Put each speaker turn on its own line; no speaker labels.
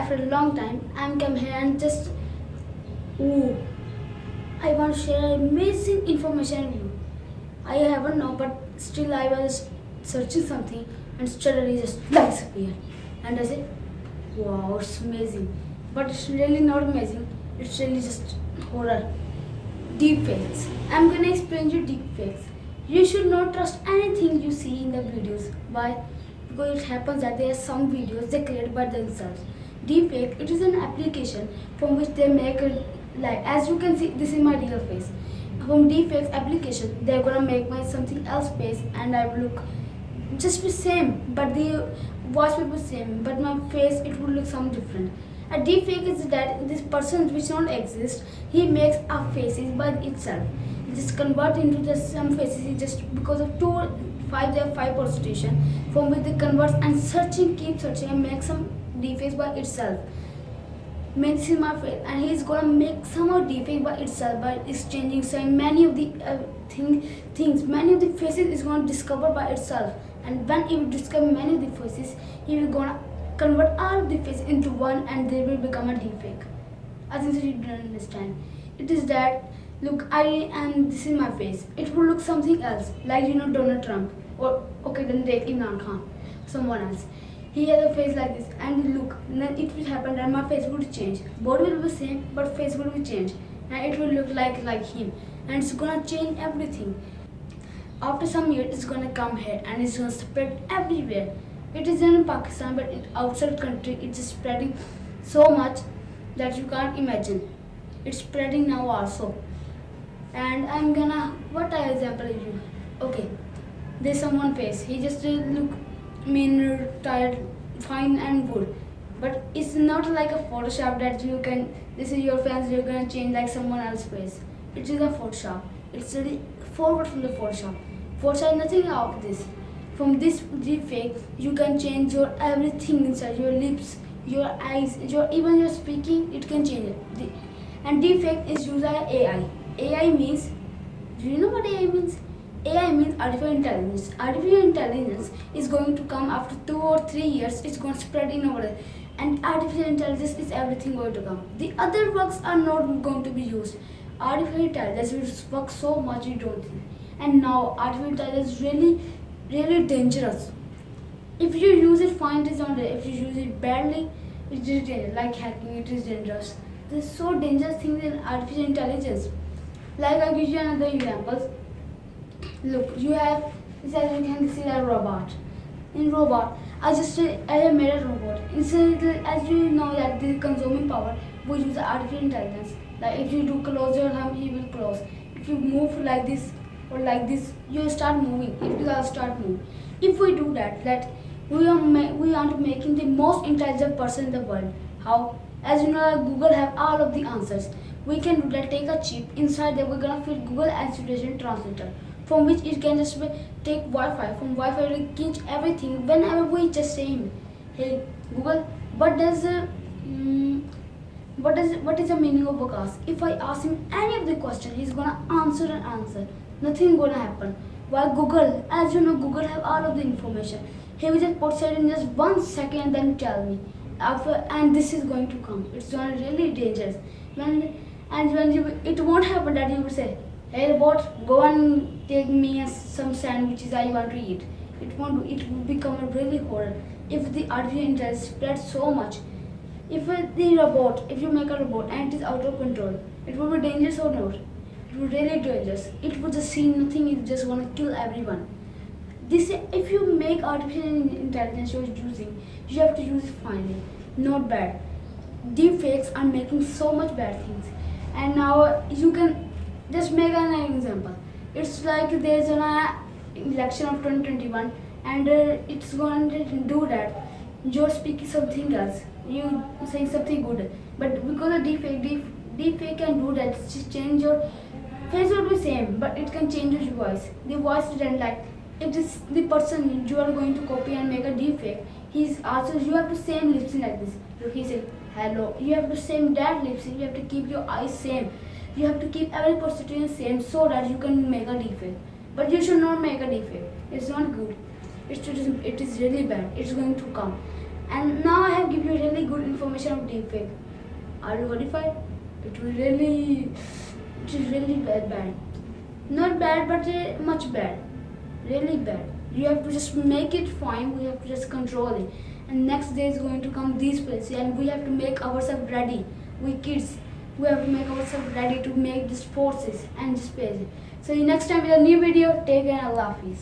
after a long time, I'm come here and just oh, I want to share amazing information with you. I haven't know, but still I was searching something and suddenly just lights appear, and I said, wow, it's amazing. But it's really not amazing. It's really just horror. Deepfakes. I'm gonna explain you deepfakes. You should not trust anything you see in the videos. Why? Because it happens that there are some videos they create by themselves. Deepfake, it is an application from which they make a like as you can see, this is my real face. From deepfakes application, they're gonna make my something else face and I will look just the same, but the voice will be same, but my face it will look some different. A deepfake is that this person which don't exist, he makes a faces by itself. He just convert into the some faces he just because of five permutation from which they converts and searching, keep searching and make some deepfakes by itself. Makes him my face and he's gonna make some more deepfake by itself by exchanging so many of the things, many of the faces is gonna discover by itself, and when he will discover many of the faces, he will gonna convert all of the faces into one and they will become a deepfake. I think that you don't understand. It is that look I and this is my face. It will look something else, like Donald Trump or okay then take Imran Khan, someone else. He has a face like this and look, then it will happen that my face will change. Body will be same but face will be changed and it will look like him and it's gonna change everything. After some years it's gonna come here and it's gonna spread everywhere. It is in Pakistan but in outside country it's spreading so much that you can't imagine. It's spreading now also. And I'm gonna what I example you. Okay, there's someone face. He just look mean, tired, fine and good. But it's not like a Photoshop that you can, this is your fans, you're gonna change like someone else's face. It is a Photoshop. It's really forward from the Photoshop. Photoshop is nothing out of this. From this deepfake, you can change your everything inside, your lips, your eyes, even your speaking, it can change it. And deepfake is used by AI. AI means, do you know what AI means? AI means artificial intelligence. Artificial intelligence is going to come after 2 or 3 years. It's going to spread in over there. And artificial intelligence is everything going to come. The other works are not going to be used. Artificial intelligence will work so much you don't think. And now artificial intelligence is really dangerous. If you use it fine, it is not there. If you use it badly, it is dangerous. Like hacking, it is dangerous. There's so dangerous things in artificial intelligence. Like I'll give you another example. Look, you have this as you can see a robot. In robot, I have made a robot. Instead, as you know that the consuming power, we use artificial intelligence. Like if you do close your thumb, he will close. If you move like this or like this, you start moving. It will start moving. If we do that we are making the most intelligent person in the world. How? As you know, Google have all of the answers. We can do that. Take a chip inside there. We're gonna fit Google Answer Translator, from which it can just take Wi-Fi. From Wi-Fi to catch everything. Whenever we just say, "Hey Google, what is the meaning of podcast?" If I ask him any of the question, he's gonna answer and answer. Nothing gonna happen. While Google, as you know, Google have all of the information. He will just put it in just 1 second and then tell me. And this is going to come. It's gonna really dangerous. It won't happen that you will say, "Hey robot, go and take me some sandwiches I want to eat." It won't do. It will become a really horror if the artificial intelligence spreads so much. If you make a robot and it is out of control, it will be dangerous or not? It will be really dangerous. It will just see nothing. It just want to kill everyone. If you make artificial intelligence you're using, you have to use it finely, not bad. Deepfakes are making so much bad things, and now you can just make an example. It's like there's an election of 2021 and it's going to do that. You're speaking something else. You saying something good, but because of deepfake can do that. Just change your face will be same, but it can change your voice. The voice didn't like. It is the person you are going to copy and make a deepfake. He's also you have the same lip sync like this. So he said hello. You have the same that lip sync. You have to keep your eyes same. You have to keep every percentage same so that you can make a deepfake. But you should not make a deepfake. It's not good. It is really bad. It's going to come. And now I have given you really good information of deepfake. Are you horrified? It is really bad. Not bad, but much bad. Really bad. You have to just make it fine. We have to just control it. And next day is going to come these places, and we have to make ourselves ready. We kids, we have to make ourselves ready to make these forces and this place. So next time with a new video, take care and Allah Hafiz.